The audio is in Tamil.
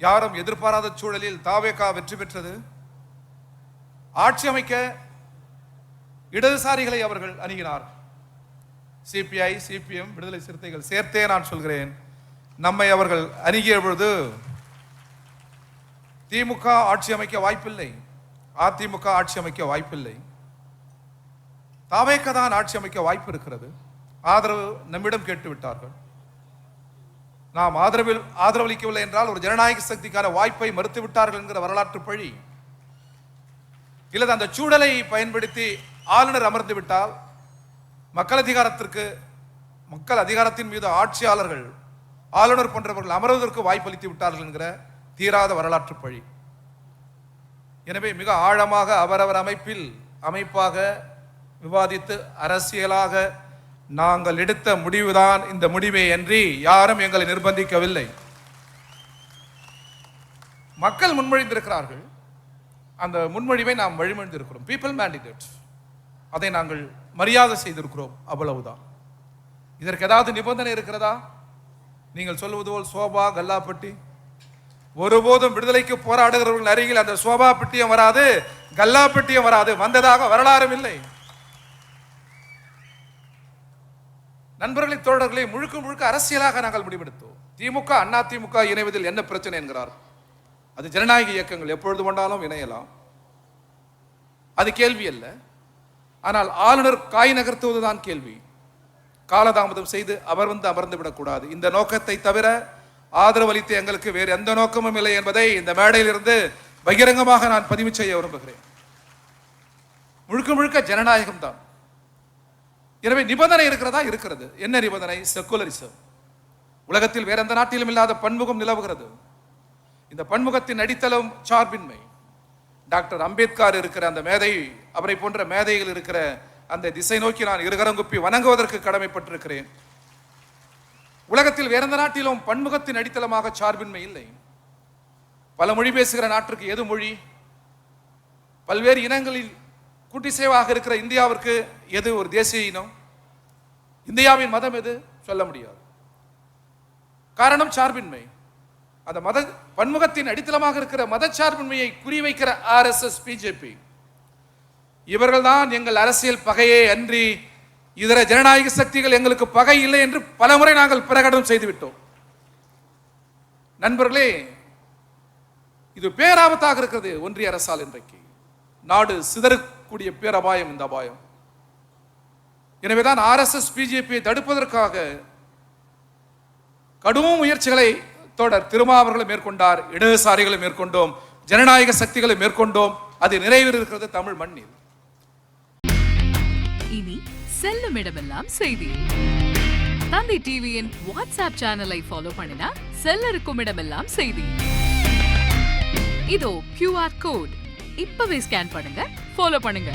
யாரும் எதிர்பாராத சூழலில் தாவேகா வெற்றி பெற்றது. ஆட்சி அமைக்க இடதுசாரிகளை அவர்கள் அணுகினார். சிபிஐ, சிபிஎம், விடுதலை சிறுத்தைகள் சேர்த்தே நான் சொல்கிறேன், நம்மை அவர்கள் அணுகிய பொழுது திமுக ஆட்சி அமைக்க வாய்ப்பில்லை, அதிமுக ஆட்சி அமைக்க வாய்ப்பில்லை, தாவேகா தான் ஆட்சி அமைக்க வாய்ப்பு இருக்கிறது. ஆதரவு நம்மிடம் கேட்டு விட்டார்கள். நாம் ஆதரவளிக்கவில்லை என்றால் ஒரு ஜனநாயக சக்திக்கான வாய்ப்பை மறுத்து விட்டார்கள் என்கிற வரலாற்று பழி. இல்லது அந்த சூழலை பயன்படுத்தி ஆளுநர் அமர்ந்து விட்டால் மக்கள் அதிகாரத்தின் மீது ஆட்சியாளர்கள், ஆளுநர் போன்றவர்கள் அமர்வதற்கு வாய்ப்பளித்து விட்டார்கள் என்கிற தீராத வரலாற்று பழி. எனவே மிக ஆழமாக அவரவர் அமைப்பாக விவாதித்து அரசியலாக நாங்கள் எடுத்த முடிவுதான் இந்த முடிவை அன்றி யாரும் எங்களை நிர்பந்திக்கவில்லை. மக்கள் முன்மொழிந்திருக்கிறார்கள், அந்த முன்மொழிவை நாம் வழிமொழிந்திருக்கிறோம். பீப்பிள் மேண்டேட், அதை நாங்கள் மரியாதை செய்திருக்கிறோம், அவ்வளவுதான். இதற்கு ஏதாவது நிபந்தனை இருக்கிறதா? நீங்கள் சொல்லுவது போல் சோபா, கல்லாப்பட்டி, ஒருபோதும் விடுதலைக்கு போராடுகிறவர்கள் அருகில் அந்த சோபா பெட்டியும் வராது, கல்லாப்பட்டியும் வராது, வந்ததாக வரலாறும் இல்லை. நண்பர்களை, தோழர்களை, முழுக்க முழுக்க அரசியலாக நாங்கள் முடிவெடுத்தோம். திமுக அதிமுக இணைவதில் என்ன பிரச்சனை என்கிறார்? அது ஜனநாயக இயக்கங்கள் எப்பொழுது கொண்டாலும் இணையலாம், அது கேள்வி அல்ல. ஆனால் ஆளுநர் காய் நகர்த்துவதுதான் கேள்வி. காலதாமதம் செய்து அவர் அமர்ந்து விடக்கூடாது. இந்த நோக்கத்தை தவிர ஆதரவு அளித்து எங்களுக்கு வேறு எந்த நோக்கமும் இல்லை என்பதை இந்த மேடையிலிருந்து பகிரங்கமாக நான் பதிவு செய்ய விரும்புகிறேன். முழுக்க முழுக்க ஜனநாயகம் தான். எனவே நிபந்தனை இருக்கிறதா? இருக்கிறது. என்ன நிபந்தனை? செக்குலரிசம். உலகத்தில் வேற எந்த நாட்டிலும் இல்லாத பன்முகம் நிலவுகிறது. இந்த பன்முகத்தின் அடித்தளம் சார்பின்மை. டாக்டர் அம்பேத்கர் இருக்கிற அந்த மேதை, அவரை போன்ற மேதைகள் இருக்கிற அந்த திசை நோக்கி நான் இருகரங்குப்பி வணங்குவதற்கு கடமைப்பட்டிருக்கிறேன். உலகத்தில் வேற எந்த நாட்டிலும் பன்முகத்தின் அடித்தளமாக சார்பின்மை இல்லை. பல மொழி பேசுகிற நாட்டிற்கு எது மொழி? பல்வேறு இனங்களில் கூட்டிசேவாக இருக்கிற இந்தியாவிற்கு எது ஒரு தேசிய இனம்? இந்தியாவின் மதம் எது? சொல்ல முடியாது. காரணம் சார்பின்மை. அந்த மத பன்முகத்தின் அடித்தளமாக இருக்கிற மத சார்பின்மையை குறிவைக்கிற RSS, பிஜேபி, இவர்கள் தான் எங்கள் அரசியல் பகையே அன்றி இதர ஜனநாயக சக்திகள் எங்களுக்கு பகை இல்லை என்று பலமுறை நாங்கள் பிரகடனம் செய்துவிட்டோம். நண்பர்களே, இது பேராபத்தாக இருக்கிறது. ஒன்றிய அரசால் இன்றைக்கு நாடு சிதறக்கூடிய பேரபாயம் இந்த அபாயம். எனவேதான் RSS, பிஜேபியை தடுப்பதற்காக கடும் முயற்சிகளை தொடர் திருமாவர்களை மேற்கொண்டார், இடதுசாரிகளை மேற்கொண்டோம், ஜனநாயக சக்திகளை மேற்கொண்டோம். அது நிறைவேறிருக்கிறது தமிழ் மண்ணில். இனி செல்லும் இடமெல்லாம் செய்தி. தந்தி டிவியின் வாட்ஸ்அப் சேனலை ஃபாலோ பண்ணினா செல்ல இருக்கும் இடமெல்லாம் செய்தி. இதோ QR கோட், இப்பவே ஸ்கேன் பண்ணுங்க, ஃபாலோ பண்ணுங்க.